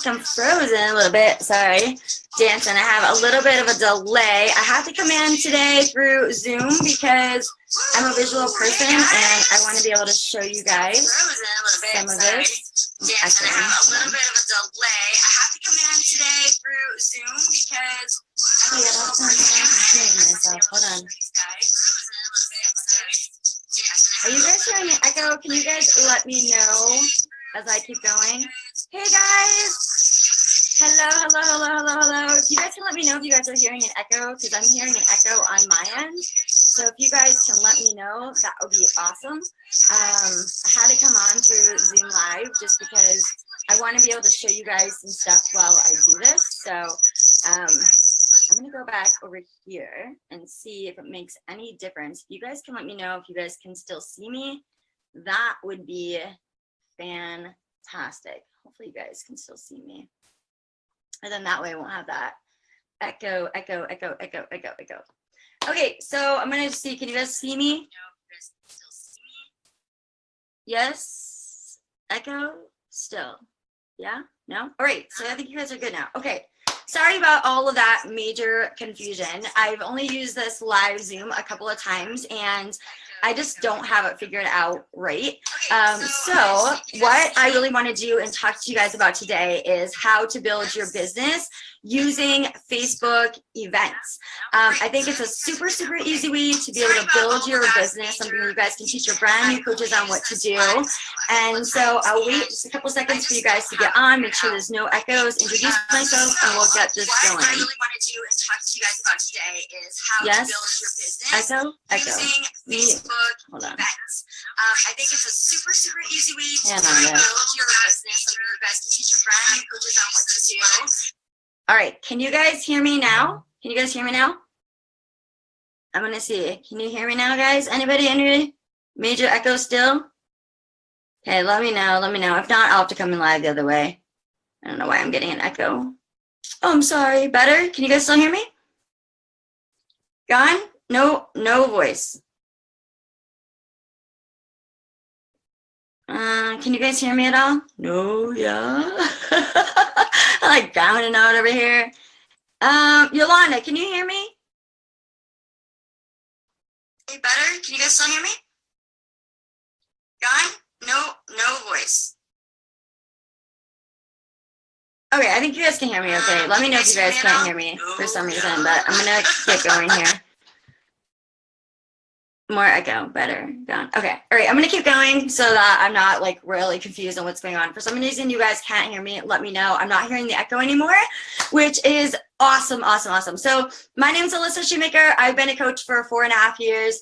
think I'm frozen a little bit. Sorry, Jansen. I have a little bit of a delay. I have to come in today through Zoom because I'm a visual person and I want to be able to show you guys some of this. Jansen, I have a little bit of a delay. I have to come in today through Zoom because I'm a visual person. Hold on. Are you guys hearing an echo? Can you guys let me know as I keep going? Hey guys! Hello. If you guys can let me know if you guys are hearing an echo, because I'm hearing an echo on my end. So if you guys can let me know, that would be awesome. I had to come on through Zoom Live just because I want to be able to show you guys some stuff while I do this. So I'm going to go back over here and see if it makes any difference. If you guys can let me know if you guys can still see me, that would be fantastic. Hopefully you guys can still see me. And then that way I won't have that echo. Okay, so I'm going to see, can you guys see me? Yes? Echo? Still? Yeah? No? All right, so I think you guys are good now. Okay. Sorry about all of that major confusion. I've only used this live Zoom a couple of times and I just don't have it figured out right. So what I really want to do and talk to you guys about today is how to build your business using Facebook events. I think it's a super easy way to be able to build your business, something you guys can teach your brand new coaches on what to do. And so I'll wait just a couple seconds for you guys to get on, make sure there's no echoes, introduce myself, and we'll get this going. What I really want to do and talk to you guys about today is how to build your business using Facebook events. I think it's a super easy way to build your business, something you guys can teach your brand new coaches on what to do. All right, can you guys hear me now? Can you guys hear me now? I'm gonna see. Can you hear me now, guys? Anybody? Any major echo still? Okay, let me know. If not, I'll have to come in live the other way. I don't know why I'm getting an echo. Oh, I'm sorry. Better? Can you guys still hear me? Gone? No voice. Can you guys hear me at all? No, yeah. I like drowning out over here. Yolanda, can you hear me? Hey, better? Can you guys still hear me? Gone? No voice. Okay, I think you guys can hear me okay. Let me know if you guys can't hear me for some reason, but I'm gonna get going here. More echo, better, gone. Okay, all right, I'm gonna keep going so that I'm not like really confused on what's going on. For some reason you guys can't hear me, let me know. I'm not hearing the echo anymore, which is awesome. So my name is Alyssa Schomaker. I've been a coach for 4.5 years.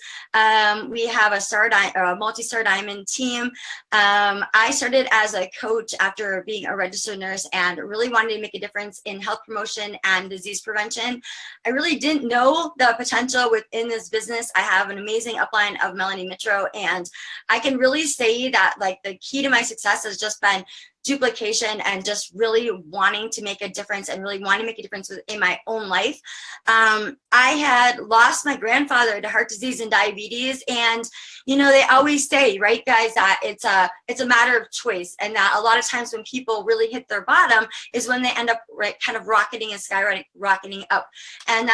We have a multi-star diamond team. I started as a coach after being a registered nurse and really wanted to make a difference in health promotion and disease prevention. I really didn't know the potential within this business. I have an amazing upline of Melanie Mitro, and I can really say that like the key to my success has just been duplication and just really wanting to make a difference and really wanting to make a difference in my own life. I had lost my grandfather to heart disease and diabetes, and you know they always say, right, guys, that it's a matter of choice, and that a lot of times when people really hit their bottom is when they end up kind of rocketing and skyrocketing up, and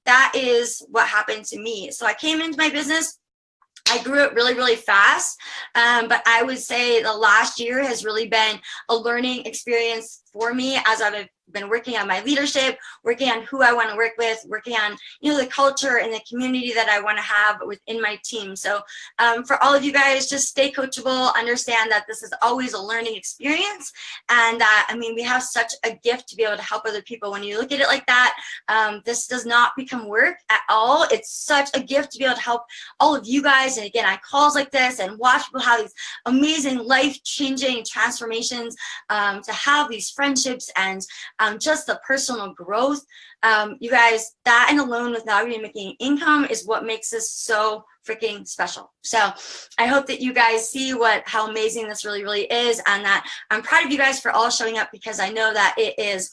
that is what happened to me. So I came into my business. I grew up really fast, but I would say the last year has really been a learning experience for me as I've been working on my leadership, working on who I want to work with, working on, you know, the culture and the community that I want to have within my team. So for all of you guys, just stay coachable, understand that this is always a learning experience, and that, I mean, we have such a gift to be able to help other people. When you look at it like that, this does not become work at all. It's such a gift to be able to help all of you guys. And again, I calls like this and watch people have these amazing life-changing transformations, to have these friendships and just the personal growth. You guys, that and alone without even making income is what makes this so freaking special. So I hope that you guys see how amazing this really is, and that I'm proud of you guys for all showing up, because I know that it is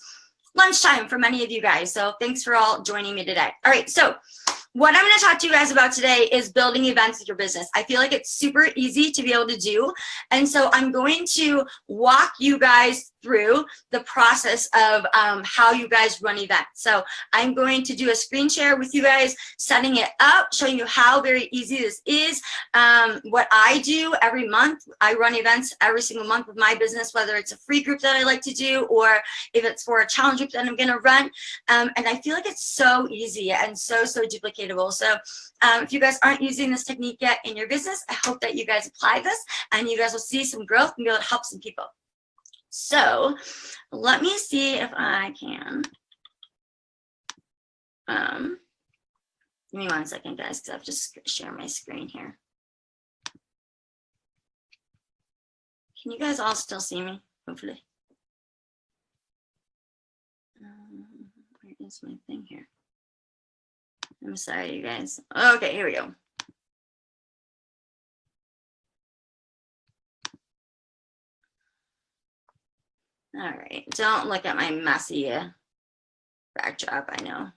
lunchtime for many of you guys. So thanks for all joining me today. All right, so what I'm going to talk to you guys about today is building events with your business. I feel like it's super easy to be able to do. And so I'm going to walk you guys through the process of how you guys run events. So I'm going to do a screen share with you guys, setting it up, showing you how very easy this is. What I do every month, I run events every single month with my business, whether it's a free group that I like to do or if it's for a challenge group that I'm going to run. And I feel like it's so easy and so duplicatable. So if you guys aren't using this technique yet in your business, I hope that you guys apply this and you guys will see some growth and be able to help some people. So let me see if I can. Give me 1 second, guys, because I've just shared my screen here. Can you guys all still see me? Hopefully. Where is my thing here? I'm sorry, you guys. Okay, here we go. All right, don't look at my messy backdrop, I know.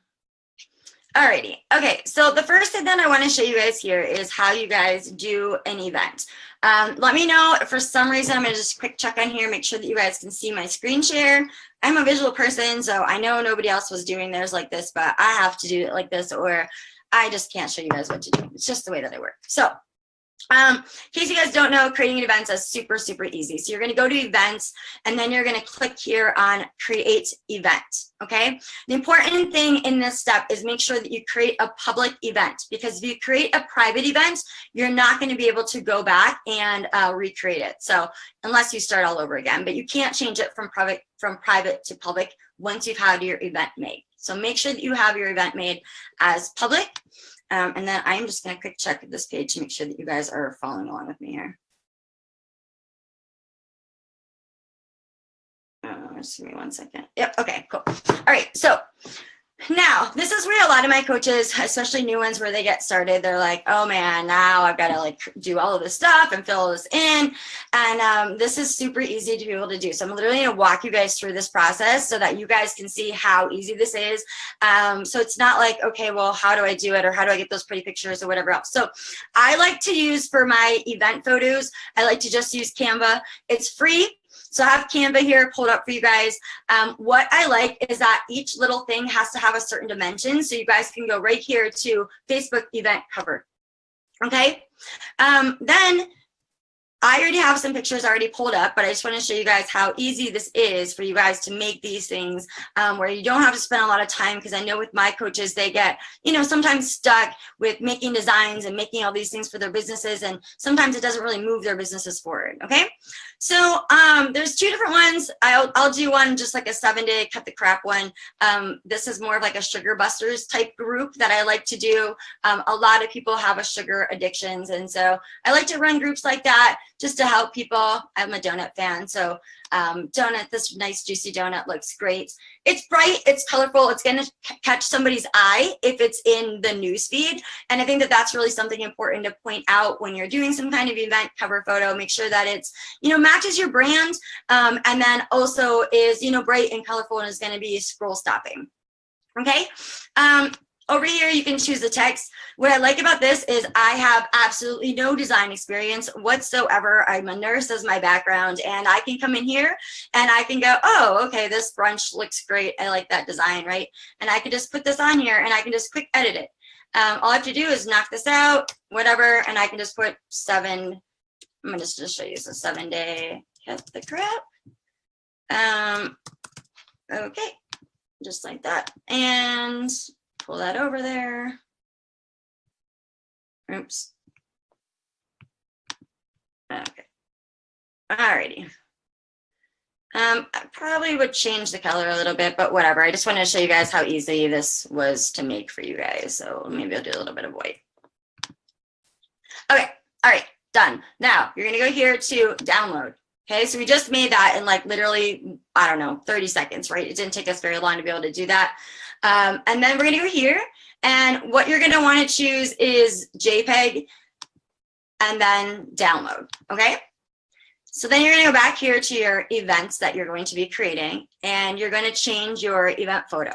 Alrighty, okay, so the first thing that I want to show you guys here is how you guys do an event. Let me know if for some reason I'm going to just quick check on here, make sure that you guys can see my screen share. I'm a visual person, so I know nobody else was doing theirs like this, but I have to do it like this or I just can't show you guys what to do. It's just the way that I work. So in case you guys don't know, creating an event is super easy. So you're going to go to events and then you're going to click here on create event. Okay. The important thing in this step is make sure that you create a public event, because if you create a private event, you're not going to be able to go back and recreate it. So unless you start all over again, but you can't change it from private to public once you've had your event made. So make sure that you have your event made as public. And then I'm just going to quick check this page to make sure that you guys are following along with me here. Just give me 1 second. Yep. Okay, cool. All right. So now this is where a lot of my coaches, especially new ones where they get started, they're like, oh man, now I've got to like do all of this stuff and fill all this in. And this is super easy to be able to do. So I'm literally going to walk you guys through this process so that you guys can see how easy this is. So it's not like, okay, well, how do I do it? Or how do I get those pretty pictures or whatever else? So I like to use for my event photos, I like to just use Canva. It's free. So I have Canva here pulled up for you guys. What I like is that each little thing has to have a certain dimension. So you guys can go right here to Facebook event cover. Okay. Then I already have some pictures already pulled up, but I just want to show you guys how easy this is for you guys to make these things where you don't have to spend a lot of time, because I know with my coaches, they get, sometimes stuck with making designs and making all these things for their businesses, and sometimes it doesn't really move their businesses forward, okay? So there's two different ones. I'll do one just like a 7-day cut the crap one. This is more of like a sugar busters type group that I like to do. A lot of people have a sugar addictions, and so I like to run groups like that just to help people. I'm a donut fan, so donut, this nice juicy donut looks great. It's bright, it's colorful, it's going to catch somebody's eye if it's in the news feed. And I think that that's really something important to point out when you're doing some kind of event cover photo. Make sure that it's, matches your brand, and then also is, bright and colorful and is going to be scroll stopping. Okay. Over here, you can choose the text. What I like about this is I have absolutely no design experience whatsoever. I'm a nurse as my background, and I can come in here and I can go, oh, okay, this brunch looks great. I like that design, right? And I can just put this on here and I can just quick edit it. All I have to do is knock this out, whatever, and I can just put 7. I'm going to just show you. So 7-day cut the crap. Okay, just like that. And pull that over there. Oops. Okay. Alrighty. I probably would change the color a little bit, but whatever. I just wanted to show you guys how easy this was to make for you guys. So maybe I'll do a little bit of white. Okay. All right. Done. Now you're going to go here to download. Okay. So we just made that in like literally, I don't know, 30 seconds, right? It didn't take us very long to be able to do that. And then we're going to go here, and what you're going to want to choose is JPEG and then download. Okay. So then you're going to go back here to your events that you're going to be creating, and you're going to change your event photo.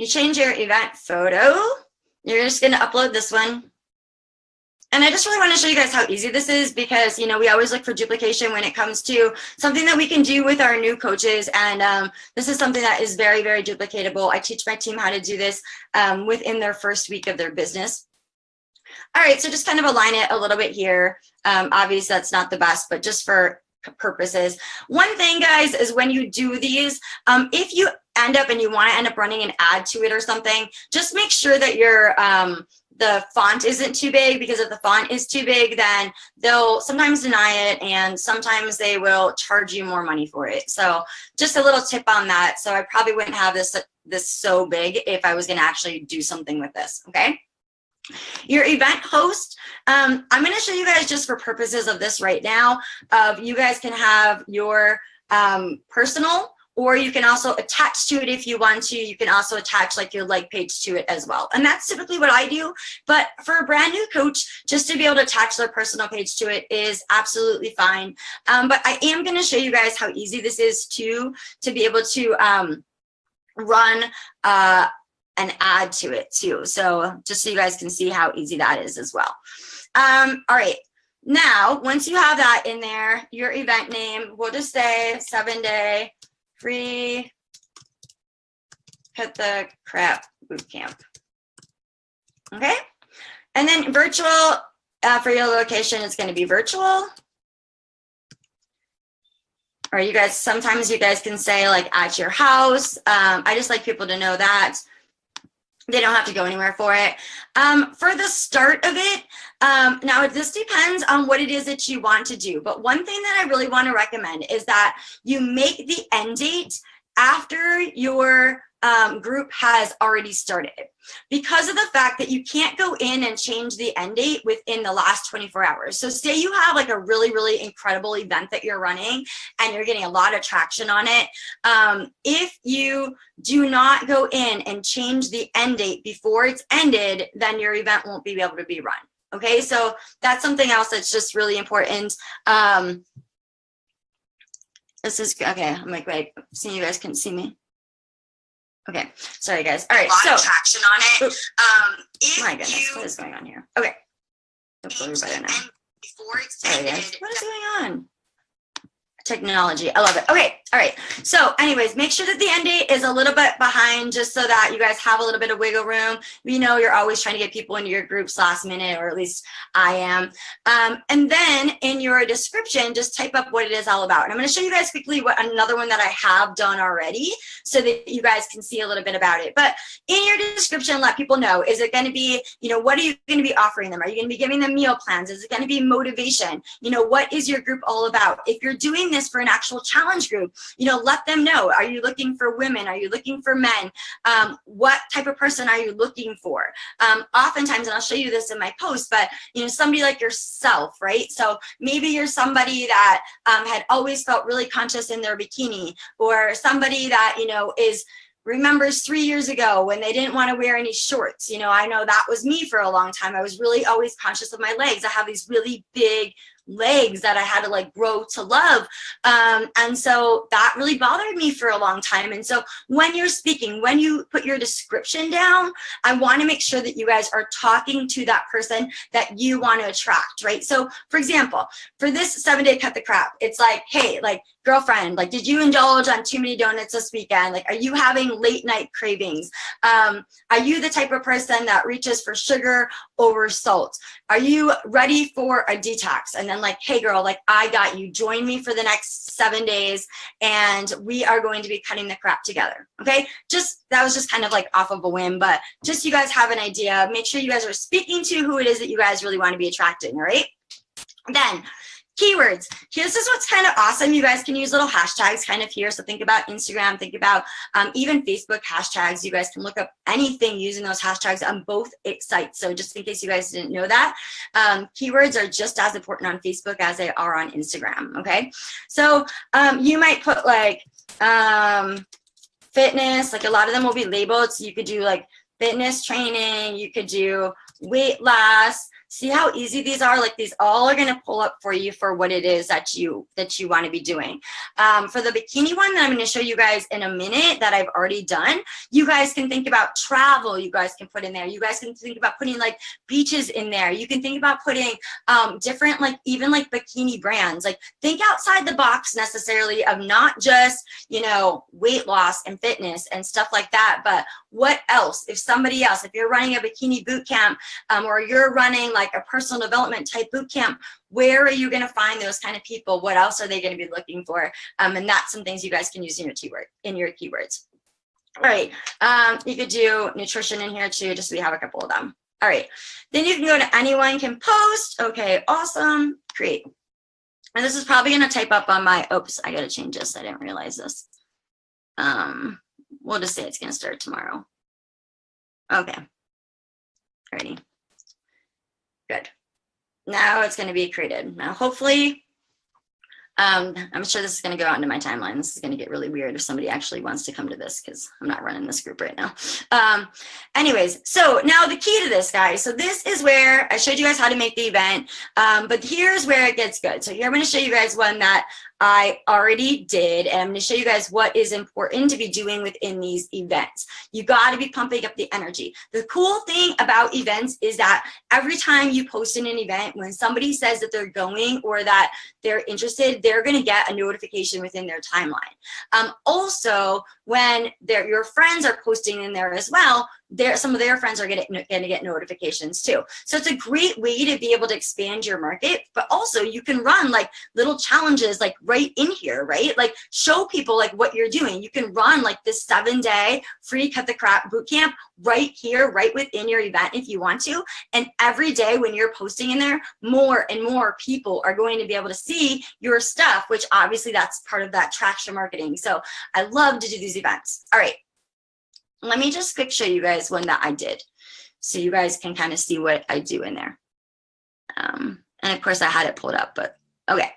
You change your event photo. You're just going to upload this one. And I just really want to show you guys how easy this is because, you know, we always look for duplication when it comes to something that we can do with our new coaches. And this is something that is very, very duplicatable. I teach my team how to do this within their first week of their business. All right, so just kind of align it a little bit here. Obviously, that's not the best, but just for purposes. One thing, guys, is when you do these, if you end up and you want to end up running an ad to it or something, just make sure that your the font isn't too big, because if the font is too big, then they'll sometimes deny it and sometimes they will charge you more money for it. So just a little tip on that. So I probably wouldn't have this so big if I was going to actually do something with this. Okay. Your event host, I'm going to show you guys just for purposes of this right now. You guys can have your personal, or you can also attach to it if you want to. You can also attach like your like page to it as well. And that's typically what I do. But for a brand new coach, just to be able to attach their personal page to it is absolutely fine. But I am going to show you guys how easy this is to be able to run an ad to it too. So just so you guys can see how easy that is as well. All right. Now, once you have that in there, your event name, we'll just say 7-day free Cut the Crap Bootcamp. Okay. And then virtual for your location, it's going to be virtual. Or you guys, sometimes you guys can say like at your house. I just like people to know that they don't have to go anywhere for it. For the start of it, now this depends on what it is that you want to do. But one thing that I really want to recommend is that you make the end date after your group has already started, because of the fact that you can't go in and change the end date within the last 24 hours. So say you have like a really, really incredible event that you're running and you're getting a lot of traction on it. If you do not go in and change the end date before it's ended, then your event won't be able to be run. Okay, so that's something else that's just really important. This is, okay, I'm like, wait, see, you guys can see me. Okay, sorry guys. All right, so traction on it. My goodness, what is going on here? Okay, hopefully we're better now. Sorry guys, what is going on? Technology, I love it. Okay, all right. So anyways, make sure that the end date is a little bit behind, just so that you guys have a little bit of wiggle room. We know you're always trying to get people into your groups last minute, or at least I am. And then in your description, just type up what it is all about. And I'm going to show you guys quickly what another one that I have done already, so that you guys can see a little bit about it. But in your description, let people know, is it going to be, you know, what are you going to be offering them? Are you going to be giving them meal plans? Is it going to be motivation? You know, what is your group all about? If you're doing this for an actual challenge group, you know, let them know. Are you looking for women? Are you looking for men? What type of person are you looking for? Oftentimes, and I'll show you this in my post, but, you know, somebody like yourself, right? So maybe you're somebody that had always felt really conscious in their bikini, or somebody that, you know, remembers 3 years ago when they didn't want to wear any shorts. You know, I know that was me for a long time. I was really always conscious of my legs. I have these really big legs that I had to like grow to love. And so that really bothered me for a long time. And so when you're speaking, when you put your description down, I want to make sure that you guys are talking to that person that you want to attract, right? So for example, for this 7-day Cut the Crap, it's like, hey, like, girlfriend, like, did you indulge on too many donuts this weekend? Like, are you having late night cravings? Are you the type of person that reaches for sugar over salt? Are you ready for a detox? And then like, hey girl, like, I got you. Join me for the next 7 days and we are going to be cutting the crap together. Okay. That was just kind of like off of a whim, but just so you guys have an idea, make sure you guys are speaking to who it is that you guys really want to be attracting. All right. Then keywords. This is what's kind of awesome. You guys can use little hashtags kind of here. So think about Instagram, think about even Facebook hashtags. You guys can look up anything using those hashtags on both sites. So just in case you guys didn't know that, keywords are just as important on Facebook as they are on Instagram. Okay. So you might put like fitness, like a lot of them will be labeled. So you could do like fitness training. You could do weight loss, See how easy these are? Like these all are going to pull up for you for what it is that you want to be doing. For the bikini one that I'm going to show you guys in a minute that I've already done, you guys can think about travel. You guys can put in there. You guys can think about putting like beaches in there. You can think about putting different, like even like bikini brands. Like think outside the box necessarily of not just, you know, weight loss and fitness and stuff like that, but what else? If somebody else, if you're running a bikini boot camp or you're running like a personal development type boot camp, where are you going to find those kind of people? What else are they going to be looking for? And that's some things you guys can use in your keywords. All right. You could do nutrition in here too, just so we have a couple of them. All right. Then you can go to anyone can post. Okay. Awesome. Great. And this is probably going to type up on my, oops, I got to change this. I didn't realize this. We'll just say it's going to start tomorrow. Okay. Ready. Good. Now it's going to be created. Now, hopefully, I'm sure this is going to go out into my timeline. This is going to get really weird if somebody actually wants to come to this because I'm not running this group right now. Anyways, so now the key to this, guys. So this is where I showed you guys how to make the event, but here's where it gets good. So here I'm going to show you guys one that I already did, and I'm going to show you guys what is important to be doing within these events. You got to be pumping up the energy. The cool thing about events is that every time you post in an event, when somebody says that they're going or that they're interested, they're going to get a notification within their timeline. Also, when your friends are posting in there as well, some of their friends are going to get notifications too. So it's a great way to be able to expand your market, but also you can run like little challenges like right in here, right? Like show people like what you're doing. You can run like this 7-day free cut the crap boot camp right here, right within your event if you want to. And every day when you're posting in there, more and more people are going to be able to see your stuff, which obviously that's part of that traction marketing. So I love to do these events. All right. Let me just quick show you guys one that I did so you guys can kind of see what I do in there. And of course I had it pulled up, but okay.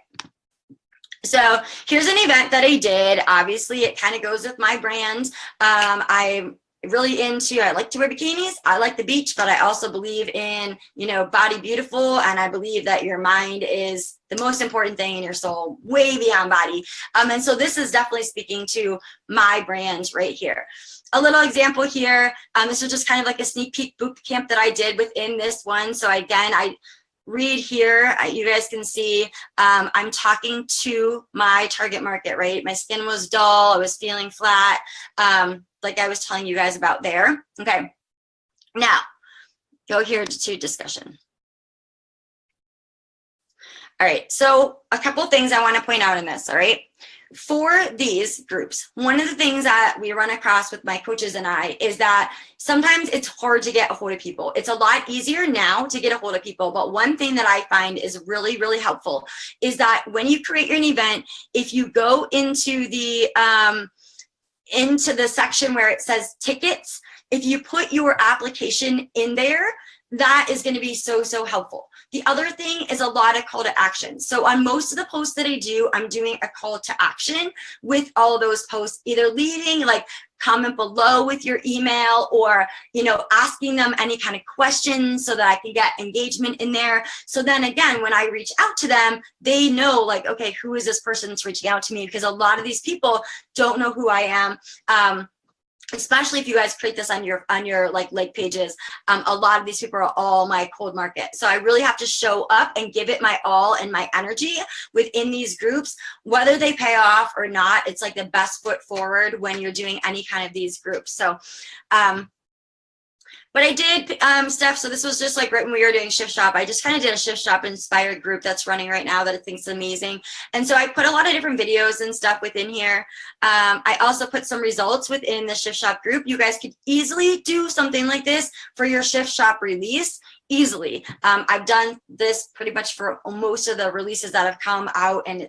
So here's an event that I did. Obviously it kind of goes with my brand. I'm really I like to wear bikinis. I like the beach, but I also believe in, you know, body beautiful. And I believe that your mind is the most important thing in your soul, way beyond body. And so this is definitely speaking to my brand right here. A little example here. This was just kind of like a sneak peek boot camp that I did within this one. So again, I read here, you guys can see I'm talking to my target market, right? My skin was dull. I was feeling flat, like I was telling you guys about there. Okay, now go here to discussion. All right, so a couple things I want to point out in this, all right? For these groups, one of the things that we run across with my coaches and I is that sometimes it's hard to get a hold of people. It's a lot easier now to get a hold of people, but one thing that I find is really, really helpful is that when you create your event, if you go into the section where it says tickets, if you put your application in there, that is going to be so, so helpful. The other thing is a lot of call to action. So on most of the posts that I do, I'm doing a call to action with all of those posts, either leading like comment below with your email or, you know, asking them any kind of questions so that I can get engagement in there. So then again, when I reach out to them, they know like, okay, who is this person that's reaching out to me? Because a lot of these people don't know who I am. Especially if you guys create this on your like lake pages, a lot of these people are all my cold market. So I really have to show up and give it my all and my energy within these groups, whether they pay off or not. It's like the best foot forward when you're doing any kind of these groups. So, but I did stuff. So this was just like right when we were doing Shift Shop. I just kind of did a Shift Shop inspired group that's running right now that I think is amazing. And so I put a lot of different videos and stuff within here. I also put some results within the Shift Shop group. You guys could easily do something like this for your Shift Shop release. Easily. I've done this pretty much for most of the releases that have come out, and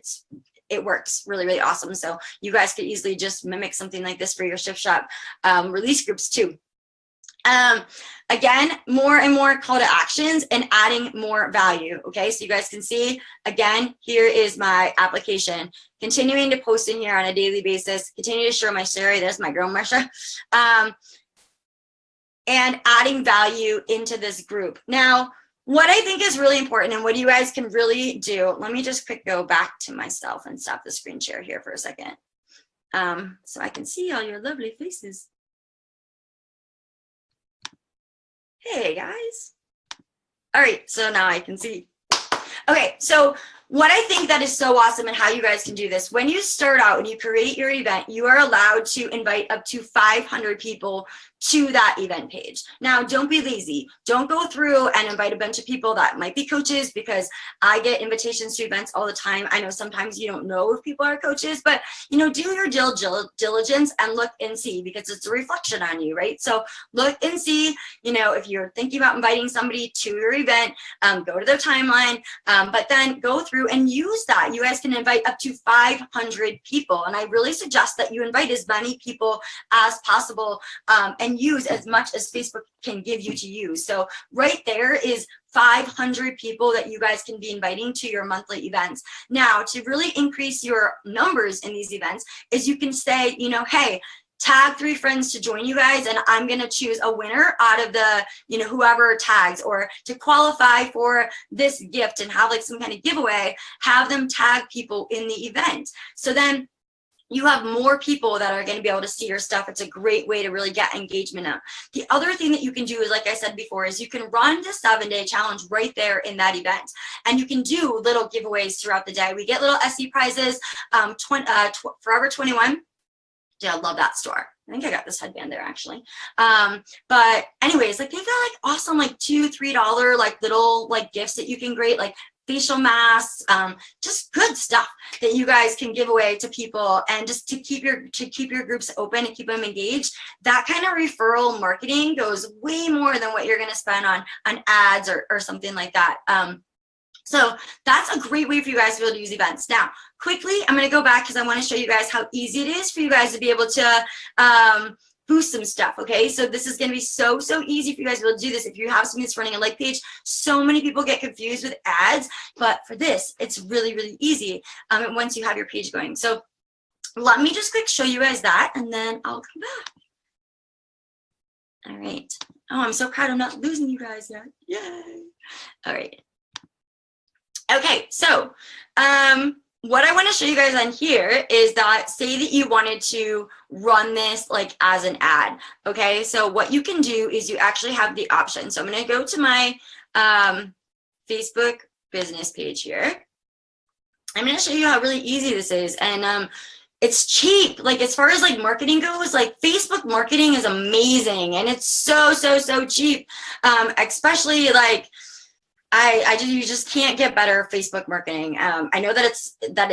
it works really, really awesome. So you guys could easily just mimic something like this for your Shift Shop release groups too. Again, more and more call to actions and adding more value. Okay, so you guys can see, again, here is my application. Continuing to post in here on a daily basis, continue to share my story. There's my girl, Marsha. And adding value into this group. Now, what I think is really important and what you guys can really do, let me just quick go back to myself and stop the screen share here for a second. So I can see all your lovely faces. Hey guys. All right, so now I can see. Okay, so what I think that is so awesome and how you guys can do this, when you start out and you create your event, you are allowed to invite up to 500 people to that event page. Now, don't be lazy. Don't go through and invite a bunch of people that might be coaches, because I get invitations to events all the time. I know sometimes you don't know if people are coaches, but do your diligence and look and see, because it's a reflection on you, right? So look and see, if you're thinking about inviting somebody to your event, go to their timeline, but then go through and use that. You guys can invite up to 500 people. And I really suggest that you invite as many people as possible, and use as much as Facebook can give you to use. So right there is 500 people that you guys can be inviting to your monthly events. Now, to really increase your numbers in these events is you can say, hey, tag 3 friends to join you guys, and I'm going to choose a winner out of the, whoever tags, or to qualify for this gift and have like some kind of giveaway, have them tag people in the event. So then you have more people that are going to be able to see your stuff. It's a great way to really get engagement up. The other thing that you can do is, like I said before, is you can run the 7-day challenge right there in that event. And you can do little giveaways throughout the day. We get little SE prizes, Forever 21. Yeah, I love that store. I think I got this headband there actually. But anyways, like they've got like awesome like $2, $3 like little like gifts that you can create, like facial masks, just good stuff that you guys can give away to people, and just to keep your groups open and keep them engaged. That kind of referral marketing goes way more than what you're going to spend on ads or something like that. So that's a great way for you guys to be able to use events. Now, quickly, I'm going to go back because I want to show you guys how easy it is for you guys to be able to boost some stuff. Okay, so this is going to be so easy for you guys to be able to do this. If you have something that's running a like page, so many people get confused with ads, but for this, it's really easy once you have your page going. So let me just quick show you guys that, and then I'll come back. All right. Oh, I'm so proud I'm not losing you guys yet. Yay. All right. Okay, so what I want to show you guys on here is that, say that you wanted to run this like as an ad. Okay, so what you can do is you actually have the option. So I'm going to go to my Facebook business page here. I'm going to show you how really easy this is, and it's cheap. Like as far as like marketing goes, like Facebook marketing is amazing, and it's so cheap, especially like you just can't get better Facebook marketing. I know that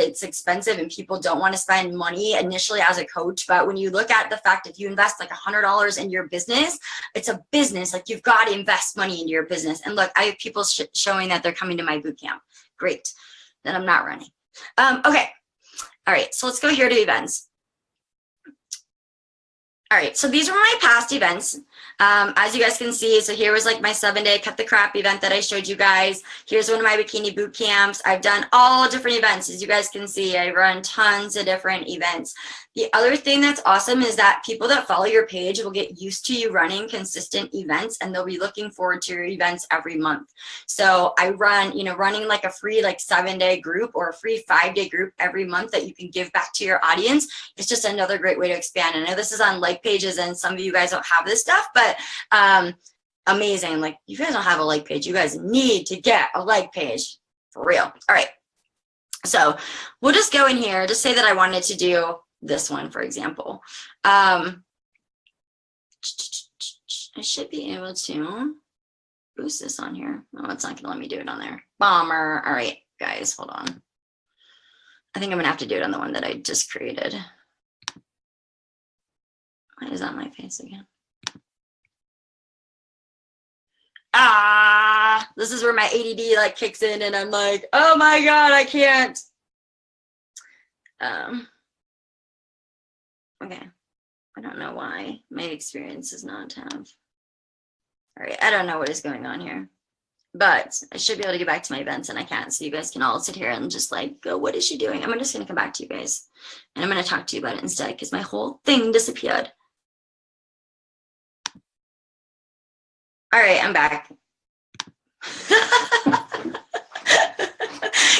it's expensive and people don't want to spend money initially as a coach, but when you look at the fact, if you invest like $100 in your business, it's a business. Like you've got to invest money into your business. And look, I have people showing that they're coming to my boot camp. Great. Then I'm not running. Okay. All right. So let's go here to events. All right, so these are my past events. As you guys can see, so here was like my 7-day cut the crap event that I showed you guys. Here's one of my bikini boot camps. I've done all different events. As you guys can see, I run tons of different events. The other thing that's awesome is that people that follow your page will get used to you running consistent events, and they'll be looking forward to your events every month. So I run, running like a free like 7-day group or a free 5-day group every month that you can give back to your audience. It's just another great way to expand. I know this is on like pages and some of you guys don't have this stuff, but amazing. Like you guys don't have a like page. You guys need to get a like page for real. All right. So we'll just go in here, just say that I wanted to do this one, for example. I should be able to boost this on here. No, it's not going to let me do it on there. Bomber. All right, guys, hold on. I think I'm going to have to do it on the one that I just created. Why is that my face again? This is where my ADD like kicks in and I'm like, oh my God, I can't. Okay, I don't know why my experience does not have. All right, I don't know what is going on here, but I should be able to get back to my events and I can't. So you guys can all sit here and just like go, what is she doing? I'm just going to come back to you guys and I'm going to talk to you about it instead because my whole thing disappeared. All right, I'm back.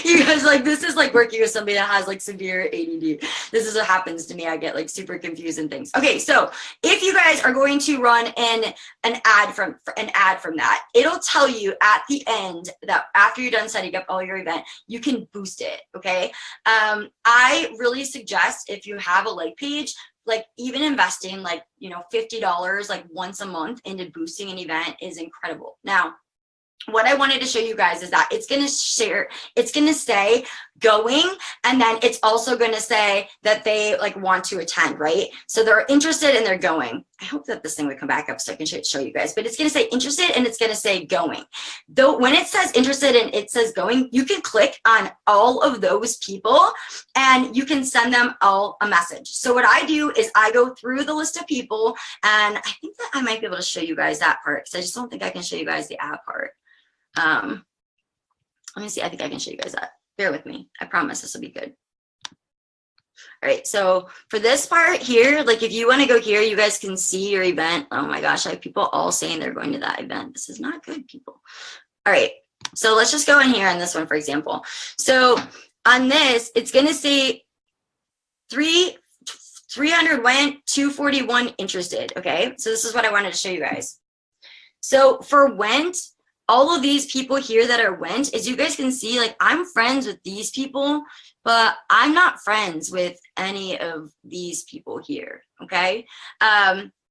You guys, like, this is like working with somebody that has like severe ADD. This is what happens to me. I get like super confused and things. Okay, so if you guys are going to run an ad from that, it'll tell you at the end that after you're done setting up all your event, you can boost it. Okay, I really suggest if you have a like page, like even investing like, you know, $50 like once a month into boosting an event is incredible. Now, what I wanted to show you guys is that it's going to say going, and then it's also going to say that they like want to attend, right? So they're interested and they're going. I hope that this thing would come back up so I can show you guys, but it's going to say interested and it's going to say going. Though when it says interested and it says going, you can click on all of those people and you can send them all a message. So what I do is I go through the list of people, and I think that I might be able to show you guys that part, because I just don't think I can show you guys the app part. Let me see. I think I can show you guys that. Bear with me. I promise this will be good. All right. So for this part here, like if you want to go here, you guys can see your event. Oh my gosh, I have people all saying they're going to that event. This is not good, people. All right. So let's just go in here on this one, for example. So on this, it's going to say 300 went, 241 interested. Okay. So this is what I wanted to show you guys. So for went, all of these people here that are went, as you guys can see, like I'm friends with these people, but I'm not friends with any of these people here, okay?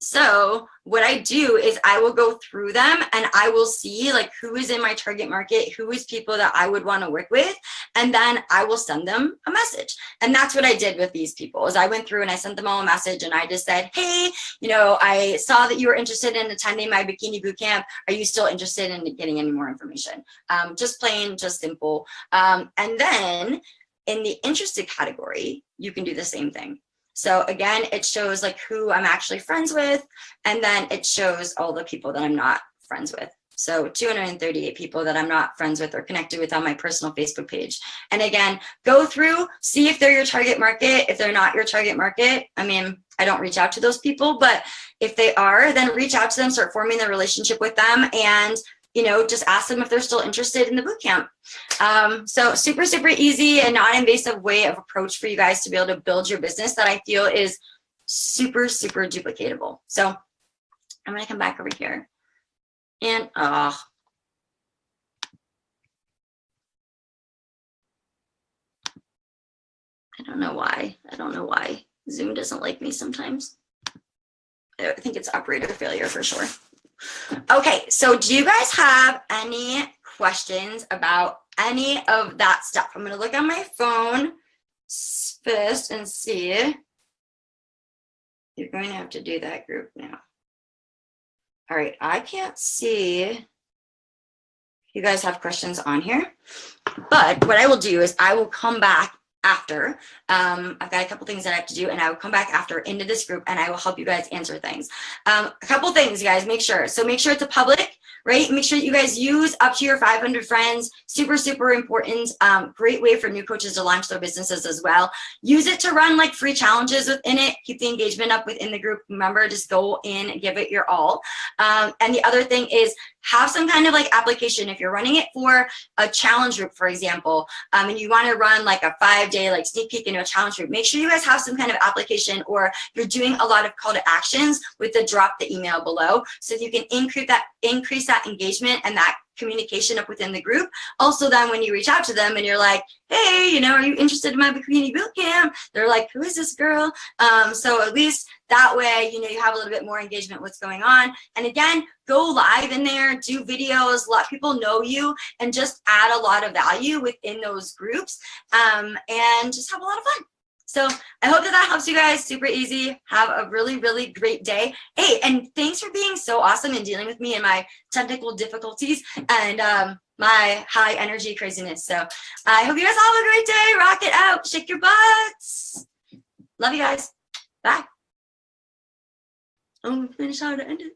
So what I do is I will go through them and I will see like who is in my target market, who is people that I would want to work with, and then I will send them a message. And that's what I did with these people, is I went through and I sent them all a message and I just said, hey, you know, I saw that you were interested in attending my bikini boot camp. Are you still interested in getting any more information? Just plain, just simple. And then in the interested category, you can do the same thing. So again, it shows like who I'm actually friends with, and then it shows all the people that I'm not friends with. So 238 people that I'm not friends with or connected with on my personal Facebook page. And again, go through, see if they're your target market. If they're not your target market, I mean, I don't reach out to those people, but if they are, then reach out to them, start forming the relationship with them, and you know, just ask them if they're still interested in the bootcamp. So super, super easy and non-invasive way of approach for you guys to be able to build your business that I feel is super, super duplicatable. So I'm going to come back over here and, I don't know why. I don't know why Zoom doesn't like me sometimes. I think it's operator failure for sure. Okay, so do you guys have any questions about any of that stuff? I'm going to look on my phone first and see. You're going to have to do that group now. All right, I can't see if you guys have questions on here, but what I will do is I will come back after. I've got a couple things that I have to do, and I will come back after into this group and I will help you guys answer things. A couple things, you guys, make sure it's a public, right? Make sure that you guys use up to your 500 friends. Super, super important. Great way for new coaches to launch their businesses as well. Use it to run like free challenges within it. Keep the engagement up within the group. Remember, just go in and give it your all. And the other thing is have some kind of like application. If you're running it for a challenge group, for example, and you want to run like a 5-day like sneak peek into a challenge group, make sure you guys have some kind of application, or you're doing a lot of call to actions with the drop the email below, so you can increase that engagement and that communication up within the group. Also, then when you reach out to them and you're like, hey, you know, are you interested in my bikini boot camp? They're like, who is this girl? So at least that way, you know, you have a little bit more engagement, what's going on. And again, go live in there, do videos, let people know you, and just add a lot of value within those groups, and just have a lot of fun. So I hope that helps you guys. Super easy. Have a really, really great day. Hey, and thanks for being so awesome and dealing with me and my technical difficulties and my high energy craziness. So I hope you guys all have a great day. Rock it out. Shake your butts. Love you guys. Bye. Oh, finish how to end it.